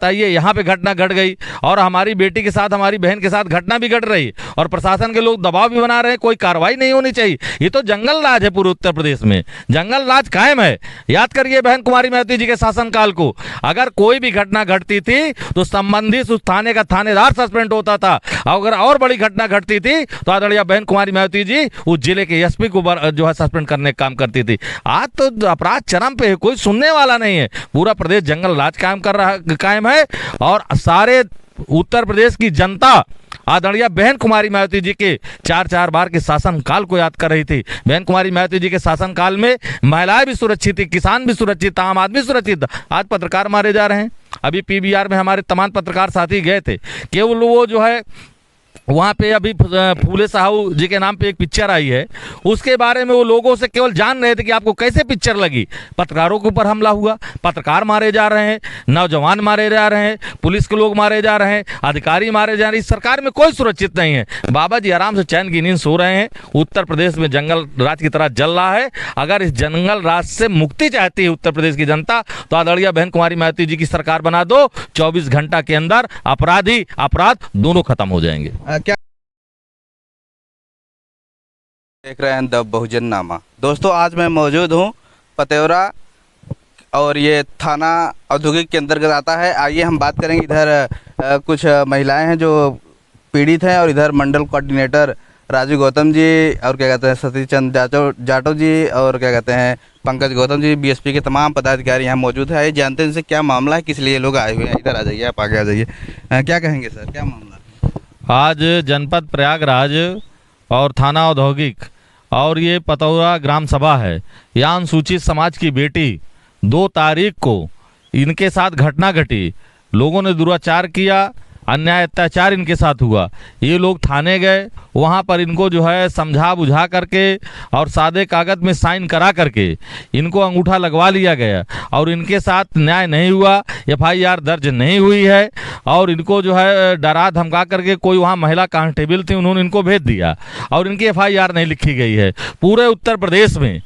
बताइए, यहाँ पे घटना घट गई और हमारी बेटी के साथ, हमारी बहन के साथ घटना भी घट रही और प्रशासन के लोग दबाव भी बना रहे हैं, कोई कार्रवाई नहीं होनी चाहिए। ये तो जंगल राज है, पूरे उत्तर प्रदेश में जंगल राज कायम है। याद करिए बहन कुमारी महतो जी के शासनकाल को, अगर कोई भी घटना घटती थी तो संबंधित उस थाने का थानेदार सस्पेंड होता था। अगर और बड़ी घटना घटती थी तो आदरणीय बहन कुमारी महतो जी उस जिले के एसपी को जो है सस्पेंड करने का काम करती थी। आज तो अपराध चरम पे है, कोई सुनने वाला नहीं है। पूरा प्रदेश जंगल राज कायम है और सारे उत्तर प्रदेश की जनता आदरणीय बहन कुमारी महतो जी के 4 बार के शासनकाल को याद कर रही थी। बहन कुमारी महतो जी के शासनकाल में महिलाएं भी सुरक्षित थी, किसान भी सुरक्षित था, आम आदमी सुरक्षित था। आज पत्रकार मारे जा रहे हैं। अभी पीवीआर में हमारे तमाम पत्रकार साथी गए थे, केवल वो जो है वहाँ पे अभी फूले साहू जी के नाम पे एक पिक्चर आई है, उसके बारे में वो लोगों से केवल जान रहे थे कि आपको कैसे पिक्चर लगी। पत्रकारों के ऊपर हमला हुआ, पत्रकार मारे जा रहे हैं, नौजवान मारे जा रहे हैं, पुलिस के लोग मारे जा रहे हैं, अधिकारी मारे जा रहे हैं। इस सरकार में कोई सुरक्षित नहीं है। बाबा जी आराम से चैन की नींद सो रहे हैं। उत्तर प्रदेश में जंगल राज की तरह जल रहा है। अगर इस जंगल राज से मुक्ति चाहती है उत्तर प्रदेश की जनता तो आदरणीय बहन कुमारी महतो जी की सरकार बना दो। 24 घंटा के अंदर अपराधी अपराध दोनों खत्म हो जाएंगे। क्या देख रहे हैं द बहुजन नामा। दोस्तों आज मैं मौजूद हूँ पतेवरा और ये थाना औद्योगिक के अंतर्गत आता है। आइए हम बात करेंगे। इधर कुछ महिलाएं हैं जो पीड़ित हैं और इधर मंडल कोऑर्डिनेटर राजू गौतम जी और क्या कहते हैं सतीश चंद जाटव जी और क्या कहते हैं पंकज गौतम जी, बीएसपी के तमाम पदाधिकारी यहाँ मौजूद है। आइए जानते हैं इनसे क्या मामला है, किस लिए लोग आए हुए हैं। इधर आ जाइए, आप आगे आ जाइए। क्या कहेंगे सर, क्या मामला? आज जनपद प्रयागराज और थाना औद्योगिक और ये पतौरा ग्राम सभा है, यहाँ अनुसूचित समाज की बेटी 2 तारीख को इनके साथ घटना घटी। लोगों ने दुराचार किया, अन्याय अत्याचार इनके साथ हुआ। ये लोग थाने गए, वहाँ पर इनको जो है समझा बुझा करके और सादे कागज में साइन करा करके इनको अंगूठा लगवा लिया गया और इनके साथ न्याय नहीं हुआ। एफआईआर दर्ज नहीं हुई है और इनको जो है डरा धमका करके कोई वहाँ महिला कांस्टेबल थी, उन्होंने इनको भेज दिया और इनकी एफआईआर नहीं लिखी गई है। पूरे उत्तर प्रदेश में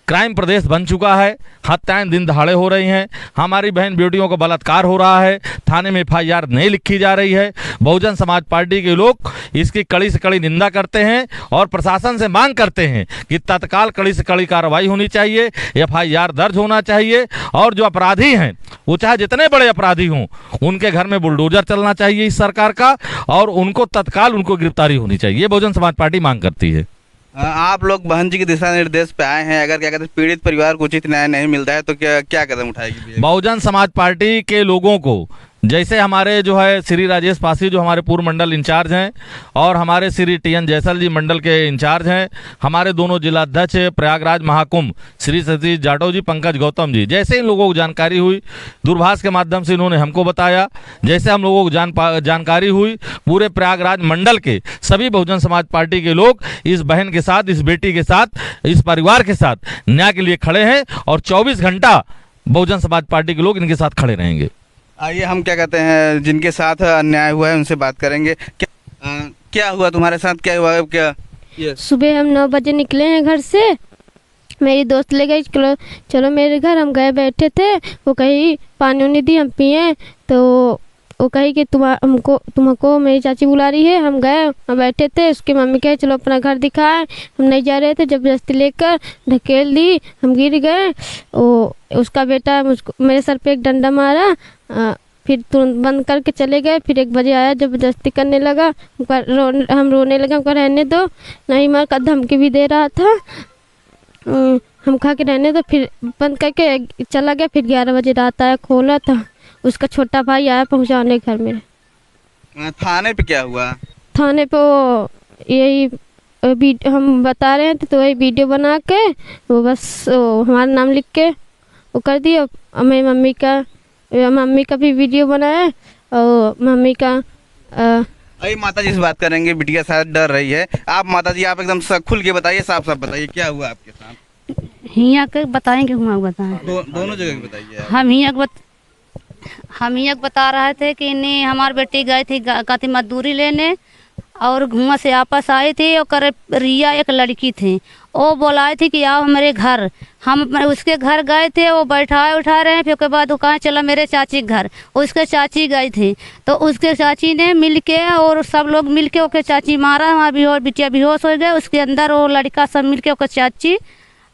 क्राइम प्रदेश बन चुका है। हत्याएं दिन दहाड़े हो रही हैं, हमारी बहन बेटियों को बलात्कार हो रहा है, थाने में एफआईआर नहीं लिखी जा रही है। बहुजन समाज पार्टी के लोग इसकी कड़ी से कड़ी निंदा करते हैं और प्रशासन से मांग करते हैं कि तत्काल कड़ी से कड़ी कार्रवाई होनी चाहिए, एफआईआर दर्ज होना चाहिए और जो अपराधी हैं वो चाहे जितने बड़े अपराधी हों उनके घर में बुलडोजर चलना चाहिए इस सरकार का और उनको तत्काल उनको गिरफ्तारी होनी चाहिए। ये बहुजन समाज पार्टी मांग करती है। आप लोग बहन जी के दिशा निर्देश पे आए हैं, अगर क्या कहते हैं पीड़ित परिवार को उचित न्याय नहीं मिलता है तो क्या क्या कदम उठाएगी बहुजन समाज पार्टी के लोगों को? जैसे हमारे जो है श्री राजेश पासी जो हमारे पूर्व मंडल इंचार्ज हैं और हमारे श्री टीएन जैसल जी मंडल के इंचार्ज हैं, हमारे दोनों जिलाध्यक्ष प्रयागराज महाकुंभ श्री सतीश जाटव जी, पंकज गौतम जी, जैसे इन लोगों को जानकारी हुई दूरभाष के माध्यम से इन्होंने हमको बताया, जैसे हम लोगों को जानकारी हुई पूरे प्रयागराज मंडल के सभी बहुजन समाज पार्टी के लोग इस बहन के साथ, इस बेटी के साथ, इस परिवार के साथ न्याय के लिए खड़े हैं और 24 घंटा बहुजन समाज पार्टी के लोग इनके साथ खड़े रहेंगे। आइए हम क्या कहते हैं जिनके साथ अन्याय हुआ है उनसे बात करेंगे। क्या हुआ तुम्हारे साथ, क्या हुआ? क्या सुबह हम 9 बजे निकले हैं घर से, मेरी दोस्त ले गई चलो मेरे घर। हम गए बैठे थे, वो कही पानी उनी दी, हम पिए तो वो कही कि तुमको मेरी चाची बुला रही है। हम गए, हम बैठे थे, उसकी मम्मी कहे चलो अपना घर दिखाए। हम नहीं जा रहे थे, जबरदस्ती लेकर धकेल दी, हम गिर गए। उसका बेटा मुझको मेरे सर पे एक डंडा मारा, फिर तुरंत बंद करके चले गए। फिर 1 बजे आया, जबरदस्ती करने लगा, हम रोने लगे, हमको रहने दो, नहीं मार का धमकी भी दे रहा था। हम खा के रहने दो, फिर बंद करके चला गया। फिर 11 बजे रात आया, खोला था, उसका छोटा भाई आया पहुंचाने घर मेरे। थाने पे क्या हुआ? थाने पे यही हम बता रहे थे तो वही वीडियो बना के वो बस हमारा नाम लिख के वो कर दिया। मेरी मम्मी का भी वीडियो बनाया और मम्मी का अरे माता जी से बात करेंगे, बिटिया शायद डर रही है। आप माता जी आप एकदम खुल के बताइए, साफ साफ बताइए क्या हुआ आपके साथ। हिया के बताएंगे, हुआ बताएं दोनों जगह बताइए। हम हिया बता रहे थे कि इन्हें हमारी बेटी गई थी कहती मजदूरी लेने और घुमा से आपस आए थे और कर रिया एक लड़की थी, वो बुलाए थे कि आओ हमारे घर। हम उसके घर गए थे, वो बैठाए उठा रहे हैं। फिर उसके बाद वो कहाँ चला मेरे चाची के घर, उसके चाची गई थी तो उसके चाची ने मिल के और सब लोग मिल के ओके चाची मारा, हमारा बेहोश बिटिया बेहोश हो गए। उसके अंदर वो लड़का सब मिल के ओके चाची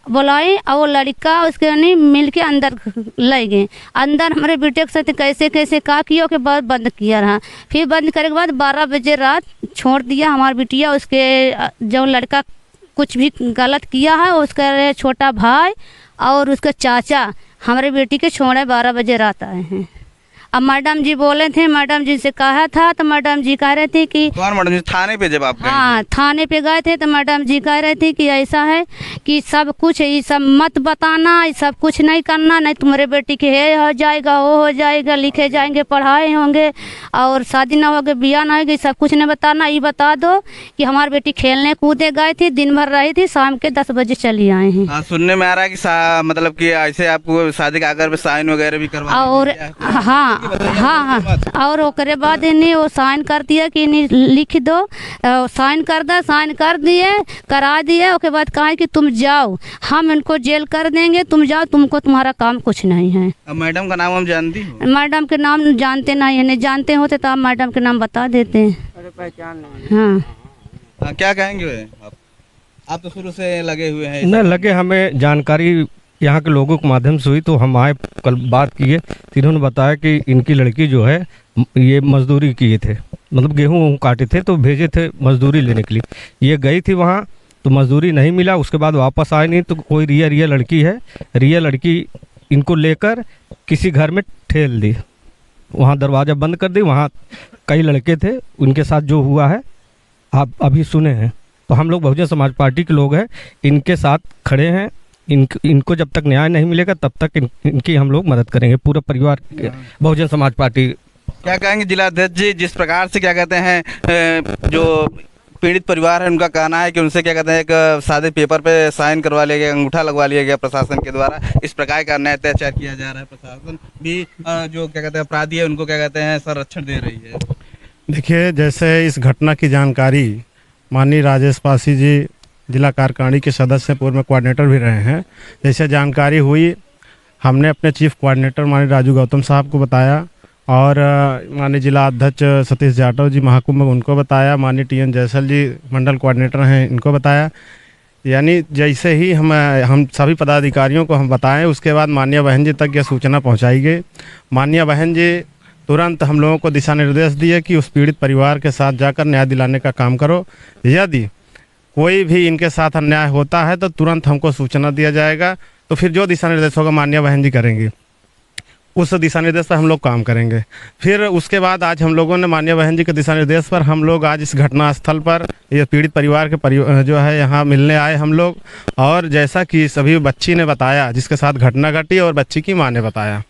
बुलाई और वो लड़का उसके नहीं मिल के अंदर ले गए। अंदर हमारे बेटे के साथ कैसे कैसे का किया के बाद बंद किया रहा। फिर बंद करने के बाद 12 बजे रात छोड़ दिया हमारा बिटिया। उसके जो लड़का कुछ भी गलत किया है उसका छोटा भाई और उसका चाचा हमारे बेटी के छोड़े 12 बजे रात आए हैं। अब मैडम जी बोले थे, मैडम जी से कहा था तो मैडम जी कह रहे थे कि कौन मैडम जी? थाने पे जब आप गए हाँ थाने पे गए थे तो मैडम जी कह रहे थे कि ऐसा है कि सब कुछ ये सब मत बताना, ये सब कुछ नहीं करना, नहीं तुम्हारे बेटी के ये हो जाएगा वो हो जाएगा, लिखे जाएंगे पढ़ाए होंगे और शादी ना होगी बिया ना होगी, सब कुछ नहीं बताना। ये बता दो कि हमारी बेटी खेलने कूदे गए थी, दिन भर रही थी, शाम के 10 बजे चली आए हैं। हाँ, सुनने में आ रहा है कि मतलब कि ऐसे आपको शादी का कागज पे साइन वगैरह भी करवा और हाँ हाँ और ओकरे बाद इन्हें वो साइन कर दिया कि इन्हें लिख दो, साइन कर दो, साइन कर दिए करा दिए। उसके बाद कहा कि तुम जाओ, हम इनको जेल कर देंगे, तुम जाओ, तुमको तुम्हारा काम कुछ नहीं है। अब मैडम का नाम हम जानती हो? मैडम के नाम जानते नहीं है, नहीं जानते होते तो आप मैडम के नाम बता देते हैं। अरे पहचान नहीं। हाँ क्या कहेंगे आप तो शुरू से लगे हुए हैं? न लगे, हमें जानकारी यहाँ के लोगों के माध्यम से हुई तो हम आए, कल बात किए तो इन्होंने बताया कि इनकी लड़की जो है ये मजदूरी किए थे, मतलब गेहूँ काटे थे तो भेजे थे मजदूरी लेने के लिए। ये गई थी वहाँ तो मजदूरी नहीं मिला, उसके बाद वापस आए नहीं तो कोई रिया लड़की है, रिया लड़की इनको लेकर किसी घर में ठेल दी, वहाँ दरवाज़ा बंद कर दी। वहाँ कई लड़के थे, उनके साथ जो हुआ है आप अभी सुने हैं। तो हम लोग बहुजन समाज पार्टी के लोग हैं, इनके साथ खड़े हैं। इनको जब तक न्याय नहीं मिलेगा तब तक इनकी हम लोग मदद करेंगे, पूरा परिवार बहुजन समाज पार्टी। क्या कहेंगे जिलाध्यक्ष जी, जिस प्रकार से क्या कहते हैं जो पीड़ित परिवार है उनका कहना है कि उनसे क्या कहते हैं एक सादे पेपर पे साइन करवा लिया गया, अंगूठा लगवा लिया गया प्रशासन के द्वारा, इस प्रकार का अन्याय अत्याचार किया जा रहा है। प्रशासन भी जो क्या कहते हैं अपराधी है उनको क्या कहते हैं संरक्षण दे रही है। देखिए, जैसे इस घटना की जानकारी माननीय राजेश पासी जी जिला कार्यकारिणी के सदस्य पूर्व में कोऑर्डिनेटर भी रहे हैं, जैसे जानकारी हुई हमने अपने चीफ कोऑर्डिनेटर माननीय राजू गौतम साहब को बताया और माननीय जिला अध्यक्ष सतीश जाटव जी महाकुंभ उनको बताया, माननीय TN जयसल जी मंडल कोऑर्डिनेटर हैं इनको बताया। यानी जैसे ही हम सभी पदाधिकारियों को हम बताएं उसके बाद माननीय बहन जी तक यह सूचना पहुँचाई गई। माननीय बहन जी तुरंत हम लोगों को दिशा निर्देश दिए कि उस पीड़ित परिवार के साथ जाकर न्याय दिलाने का काम करो, यदि कोई भी इनके साथ अन्याय होता है तो तुरंत हमको सूचना दिया जाएगा। तो फिर जो दिशा निर्देश होगा माननीय बहन जी करेंगी, उस दिशा निर्देश पर हम लोग काम करेंगे। फिर उसके बाद आज हम लोगों ने माननीय बहन जी के दिशा निर्देश पर हम लोग आज इस घटना स्थल पर ये पीड़ित परिवार के जो है यहाँ मिलने आए हम लोग। और जैसा कि सभी बच्ची ने बताया जिसके साथ घटना घटी और बच्ची की माँ ने बताया,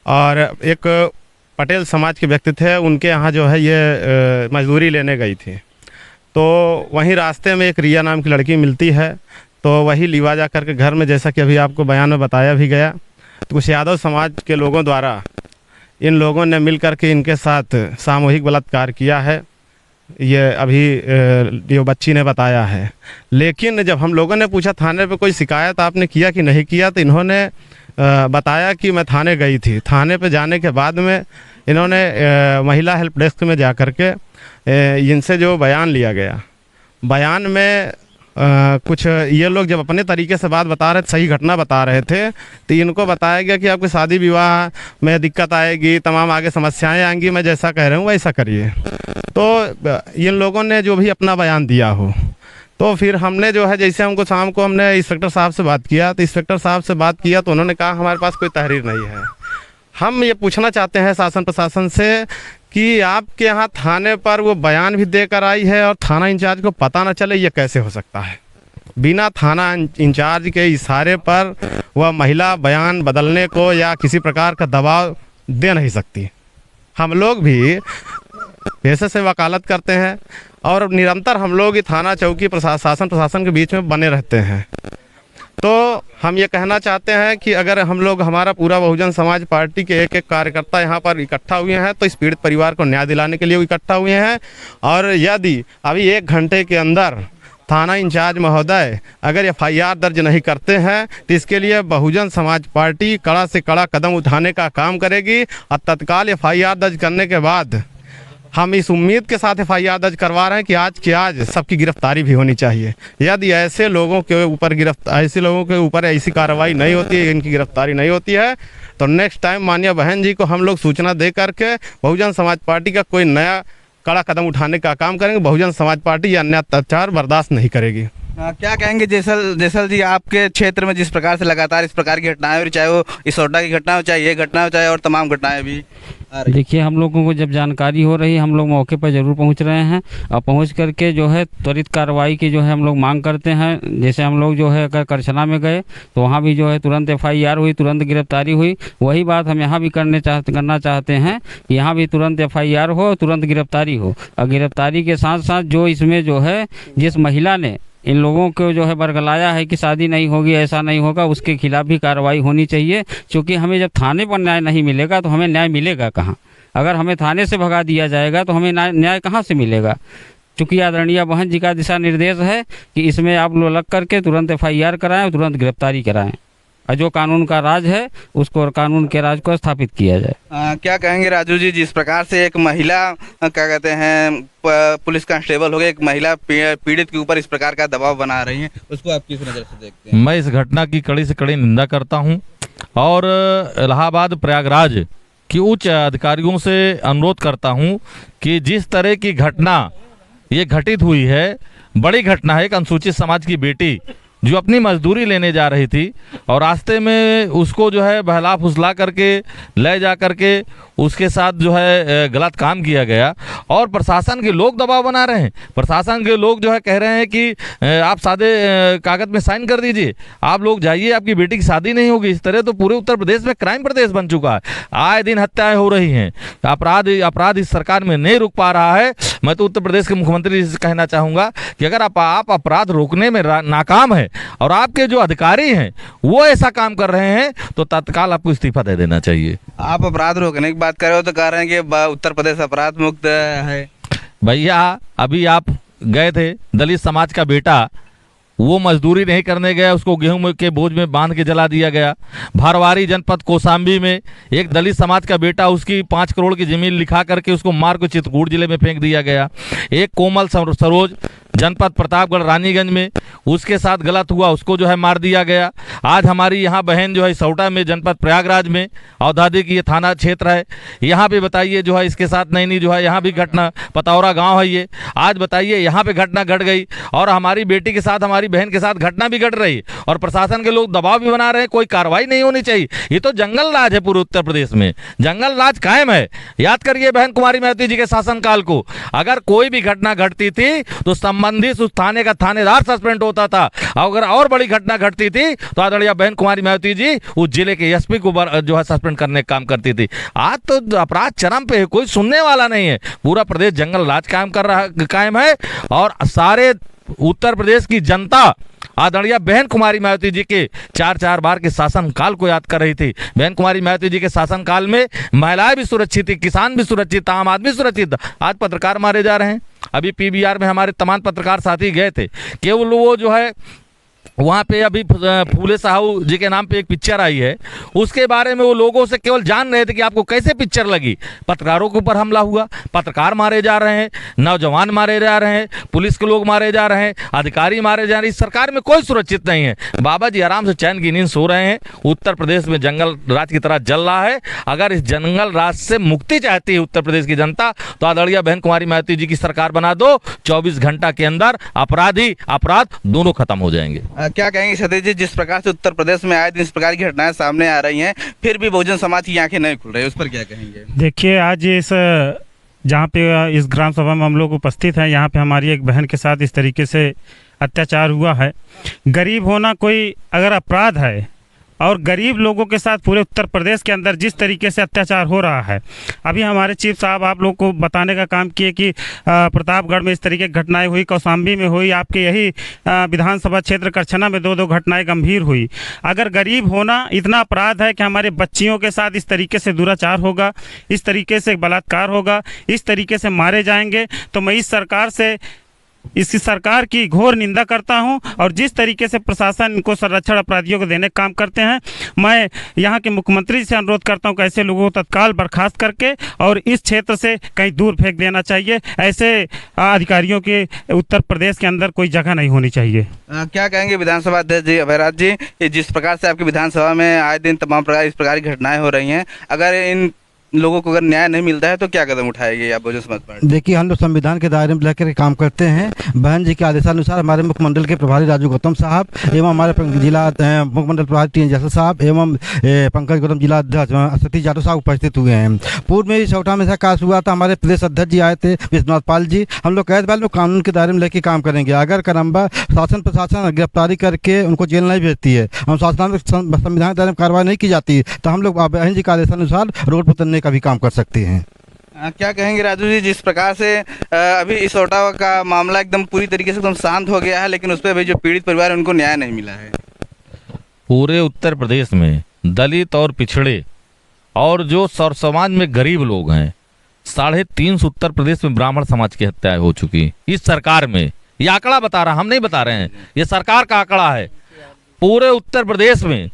और एक पटेल समाज के व्यक्ति थे, उनके यहाँ जो है ये मजदूरी लेने गई थी। तो वहीं रास्ते में एक रिया नाम की लड़की मिलती है, तो वही लीवा जा करके घर में, जैसा कि अभी आपको बयान में बताया भी गया, तो कुछ यादव समाज के लोगों द्वारा इन लोगों ने मिल करके इनके साथ सामूहिक बलात्कार किया है, ये अभी जो बच्ची ने बताया है। लेकिन जब हम लोगों ने पूछा थाने पे कोई शिकायत आपने किया कि नहीं किया, तो इन्होंने बताया कि मैं थाने गई थी। थाने पे जाने के बाद में इन्होंने महिला हेल्प डेस्क में जा कर के इनसे जो बयान लिया गया, बयान में कुछ ये लोग जब अपने तरीके से बात बता रहे थे, सही घटना बता रहे थे, तो इनको बताया गया कि आपकी शादी विवाह में दिक्कत आएगी, तमाम आगे समस्याएं आएंगी, मैं जैसा कह रहा हूँ वैसा करिए। तो इन लोगों ने जो भी अपना बयान दिया हो, तो फिर हमने जो है जैसे हमको शाम को हमने इंस्पेक्टर साहब से बात किया, तो इंस्पेक्टर साहब से बात किया तो उन्होंने कहा हमारे पास कोई तहरीर नहीं है। हम ये पूछना चाहते हैं शासन प्रशासन से कि आपके यहाँ थाने पर वो बयान भी देकर आई है और थाना इंचार्ज को पता न चले, ये कैसे हो सकता है? बिना थाना इंचार्ज के इशारे पर वह महिला बयान बदलने को या किसी प्रकार का दबाव दे नहीं सकती। हम लोग भी पेशे से वकालत करते हैं और निरंतर हम लोग थाना चौकी शासन प्रशासन के बीच में बने रहते हैं। तो हम ये कहना चाहते हैं कि अगर हम लोग, हमारा पूरा बहुजन समाज पार्टी के एक एक कार्यकर्ता यहाँ पर इकट्ठा हुए हैं तो इस पीड़ित परिवार को न्याय दिलाने के लिए वो इकट्ठा हुए हैं। और यदि अभी 1 घंटे के अंदर थाना इंचार्ज महोदय अगर FIR दर्ज नहीं करते हैं तो इसके लिए बहुजन समाज पार्टी कड़ा से कड़ा कदम उठाने का काम करेगी। और तत्काल FIR दर्ज करने के बाद हम इस उम्मीद के साथ FIR दर्ज करवा रहे हैं कि आज के आज सबकी गिरफ्तारी भी होनी चाहिए। यदि ऐसे लोगों के ऊपर ऐसी कार्रवाई नहीं होती है, इनकी गिरफ्तारी नहीं होती है, तो नेक्स्ट टाइम माननीय बहन जी को हम लोग सूचना दे करके बहुजन समाज पार्टी का कोई नया कड़ा कदम उठाने का काम करेंगे। बहुजन समाज पार्टी ये अन्य अत्याचार बर्दाश्त नहीं करेगी। क्या कहेंगे जैसल जी, आपके क्षेत्र में जिस प्रकार से लगातार इस प्रकार की घटनाएं हो रही, चाहे वो इसोटा की घटना हो, चाहे ये घटना हो, चाहे और तमाम घटनाएं भी आ रही? देखिए, हम लोगों को जब जानकारी हो रही है हम लोग मौके पर ज़रूर पहुंच रहे हैं और पहुंच करके जो है त्वरित कार्रवाई की जो है हम लोग मांग करते हैं। जैसे हम लोग जो है अगर करछना में गए तो वहाँ भी जो है तुरंत FIR हुई, तुरंत गिरफ्तारी हुई। वही बात हम यहाँ भी करना चाहते हैं कि यहाँ भी तुरंत FIR हो, तुरंत गिरफ्तारी हो। और गिरफ्तारी के साथ साथ जो इसमें जो है जिस महिला ने इन लोगों को जो है बरगलाया है कि शादी नहीं होगी, ऐसा नहीं होगा, उसके खिलाफ भी कार्रवाई होनी चाहिए। क्योंकि हमें जब थाने पर न्याय नहीं मिलेगा तो हमें न्याय मिलेगा कहाँ? अगर हमें थाने से भगा दिया जाएगा तो हमें न्याय कहाँ से मिलेगा? चूँकि आदरणीय बहन जी का दिशा निर्देश है कि इसमें आप लोग लग करके तुरंत FIR कराएं और तुरंत गिरफ्तारी कराएं और जो कानून का राज है उसको और कानून के राज को स्थापित किया जाए। क्या कहेंगे राजू जी, जिस प्रकार से एक महिला क्या कहते हैं पुलिस कांस्टेबल हो गए, एक महिला पीड़ित के ऊपर इस प्रकार का दबाव बना रही है, उसको आप किस नज़र से देखते हैं? मैं इस घटना की कड़ी से कड़ी निंदा करता हूं और इलाहाबाद प्रयागराज की उच्च अधिकारियों से अनुरोध करता हूं कि जिस तरह की घटना ये घटित हुई है, बड़ी घटना है। एक अनुसूचित समाज की बेटी जो अपनी मजदूरी लेने जा रही थी और रास्ते में उसको जो है बहला फुसला करके ले जा करके उसके साथ जो है गलत काम किया गया और प्रशासन के लोग दबाव बना रहे हैं। प्रशासन के लोग जो है कह रहे हैं कि आप सादे कागज़ में साइन कर दीजिए, आप लोग जाइए, आपकी बेटी की शादी नहीं होगी। इस तरह तो पूरे उत्तर प्रदेश में क्राइम प्रदेश बन चुका है। आए दिन हत्याएं हो रही हैं, अपराध इस सरकार में नहीं रुक पा रहा है। मैं तो उत्तर प्रदेश के मुख्यमंत्री से कहना चाहूँगा कि अगर आप अपराध रोकने में नाकाम है और आपके जो अधिकारी हैं वो ऐसा काम कर रहे हैं तो तत्काल आपको इस्तीफा दे देना चाहिए। आप अपराध रोकने की बात कर रहे हो तो कह रहे हैं कि उत्तर प्रदेश अपराध मुक्त है। भैया, अभी आप गए थे, दलित समाज का बेटा वो मजदूरी नहीं करने गया, उसको गेहूं के बोझ में बांध के जला दिया गया। भारवारी जनपद कौशाम्बी में एक दलित समाज का बेटा, उसकी 5 करोड़ की जमीन लिखा करके उसको मार को चित्रकूट जिले में फेंक दिया गया। एक कोमल सरोज जनपद प्रतापगढ़ रानीगंज में उसके साथ गलत हुआ, उसको जो है मार दिया गया। आज हमारी यहाँ बहन जो है सौटा में जनपद प्रयागराज में औधाधिक ये थाना क्षेत्र है, यहाँ पे बताइए जो है इसके साथ नैनी जो है यहाँ भी घटना, पतौरा गांव है ये, आज बताइए यहाँ पे घटना घट गई और हमारी बेटी के साथ, हमारी बहन के साथ घटना भी घट रही और प्रशासन के लोग दबाव भी बना रहे हैं। कोई कार्रवाई नहीं होनी चाहिए। ये तो जंगल राज है, पूरे उत्तर प्रदेश में जंगल राज कायम है। याद करिए बहन कुमारी महतो जी के शासनकाल को, अगर कोई भी घटना घटती थी तो संबंधित उस थाने का थानेदार सस्पेंड होता था। अगर और बड़ी घटना घटती थी तो आदरणीय बहन कुमारी महतो जी उस जिले के SP को जो है सस्पेंड करने का काम करती थी। आज तो अपराध चरम पे है, कोई सुनने वाला नहीं है। पूरा प्रदेश जंगल राज कायम है और सारे उत्तर प्रदेश की जनता आदरणीय बहन कुमारी महतो जी के 4 बार के शासनकाल को याद कर रही थी। बहन कुमारी महतो जी के शासनकाल में महिलाएं भी सुरक्षित थी, किसान भी सुरक्षित था, आम आदमी सुरक्षित था। आज पत्रकार मारे जा रहे हैं। अभी PBR में हमारे तमाम पत्रकार साथी गए थे, केवल वो जो है वहाँ पे अभी फूले साहू जी के नाम पे एक पिक्चर आई है, उसके बारे में वो लोगों से केवल जान रहे थे कि आपको कैसे पिक्चर लगी। पत्रकारों के ऊपर हमला हुआ, पत्रकार मारे जा रहे हैं, नौजवान मारे जा रहे हैं, पुलिस के लोग मारे जा रहे हैं, अधिकारी मारे जा रहे हैं। इस सरकार में कोई सुरक्षित नहीं है। बाबा जी आराम से चैन की नींद सो रहे हैं। उत्तर प्रदेश में जंगल राज की तरह जल रहा है। अगर इस जंगल राज से मुक्ति चाहती है उत्तर प्रदेश की जनता तो आदरणीय बहन कुमारी महतो जी की सरकार बना दो। 24 घंटा के अंदर अपराध दोनों खत्म हो जाएंगे। क्या कहेंगे सतीश जी, जिस प्रकार से उत्तर प्रदेश में आए दिन इस प्रकार की घटनाएं सामने आ रही हैं, फिर भी बहुजन समाज की आंखें नहीं खुल रही, उस पर क्या कहेंगे? देखिए, आज जहाँ पे इस ग्राम सभा में हम लोग उपस्थित हैं, यहाँ पे हमारी एक बहन के साथ इस तरीके से अत्याचार हुआ है। गरीब होना कोई अगर अपराध है और गरीब लोगों के साथ पूरे उत्तर प्रदेश के अंदर जिस तरीके से अत्याचार हो रहा है, अभी हमारे चीफ साहब आप लोग को बताने का काम किए कि प्रतापगढ़ में इस तरीके की घटनाएं हुई, कौशाम्बी में हुई, आपके यही विधानसभा क्षेत्र करछना में 2 घटनाएं गंभीर हुई। अगर गरीब होना इतना अपराध है कि हमारे बच्चियों के साथ इस तरीके से दुराचार होगा, इस तरीके से बलात्कार होगा, इस तरीके से मारे जाएंगे, तो मैं इस सरकार की घोर निंदा करता हूं। और जिस तरीके से प्रशासन इनको संरक्षण अपराधियों को देने का काम करते हैं, मैं यहां के मुख्यमंत्री से अनुरोध करता हूं कि ऐसे लोगों को तत्काल बर्खास्त करके और इस क्षेत्र से कहीं दूर फेंक देना चाहिए। ऐसे अधिकारियों के उत्तर प्रदेश के अंदर कोई जगह नहीं होनी चाहिए। क्या कहेंगे विधानसभा अध्यक्ष जी अभयराज जी, जिस प्रकार से आपकी विधानसभा में आए दिन तमाम प्रकार इस प्रकार की घटनाएं हो रही हैं, अगर इन लोगों को अगर न्याय नहीं मिलता है तो क्या कदम उठाएगी आप बहुजन समाज पार्टी? देखिए, हम लोग संविधान के दायरे में लेकर काम करते हैं। बहन जी के आदेशानुसार हमारे मुख्यमंडल के प्रभारी राजू गौतम साहब एवं हमारे जिला मुख्यमंडल प्रभारी टी जैसल साहब एवं पंकज गौतम जिला अध्यक्ष सतीश यादव साहब उपस्थित हुए हैं। पूर्व में भी सौटा में ऐसा कास हुआ था, हमारे प्रदेश अध्यक्ष जी आए थे विश्वनाथ पाल जी। हम लोग कहे थे कानून के दायरे में लेकर काम करेंगे। अगर करम्बा शासन प्रशासन गिरफ्तारी करके उनको जेल नहीं भेजती है, हम संविधान के दायरे में कार्रवाई नहीं की जाती, तो हम लोग बहन जी के आदेशानुसार रोड पर उतरने का भी काम कर सकते हैं। क्या कहेंगे राजू जी, जिस प्रकार से अभी इस ओटावा का मामला एकदम पूरी तरीके से एकदम शांत हो गया है, लेकिन उस पर अभी जो पीड़ित परिवार है उनको न्याय नहीं मिला है। पूरे उत्तर प्रदेश में दलित और पिछड़े और जो सर समाज में गरीब लोग हैं, 350 उत्तर प्रदेश में ब्राह्मण समाज की हत्याएं हो चुकी इस सरकार में। ये आंकड़ा बता रहा, हम नहीं बता रहे हैं, ये सरकार का आंकड़ा है। पूरे उत्तर प्रदेश में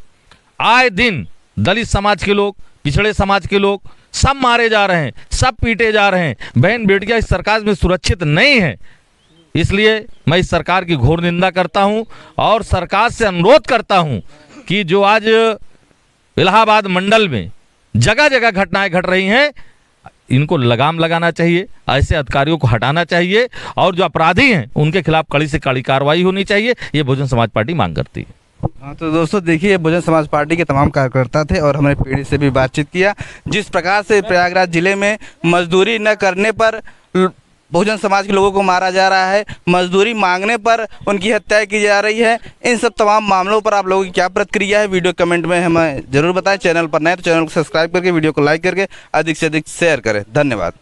आए दिन दलित समाज के लोग, पिछड़े समाज के लोग सब मारे जा रहे हैं, सब पीटे जा रहे हैं। बहन बेटियां इस सरकार में सुरक्षित नहीं है। इसलिए मैं इस सरकार की घोर निंदा करता हूं और सरकार से अनुरोध करता हूं कि जो आज इलाहाबाद मंडल में जगह जगह घटनाएं घट रही हैं, इनको लगाम लगाना चाहिए, ऐसे अधिकारियों को हटाना चाहिए और जो अपराधी हैं उनके खिलाफ कड़ी से कड़ी कार्रवाई होनी चाहिए। ये बहुजन समाज पार्टी मांग करती है। हाँ, तो दोस्तों देखिए, बहुजन समाज पार्टी के तमाम कार्यकर्ता थे और हमने पीड़ित से भी बातचीत किया। जिस प्रकार से प्रयागराज जिले में मजदूरी न करने पर बहुजन समाज के लोगों को मारा जा रहा है, मजदूरी मांगने पर उनकी हत्या की जा रही है, इन सब तमाम मामलों पर आप लोगों की क्या प्रतिक्रिया है, वीडियो कमेंट में हमें जरूर बताएं। चैनल पर नए तो चैनल को सब्सक्राइब करके वीडियो को लाइक करके अधिक से अधिक शेयर करें। धन्यवाद।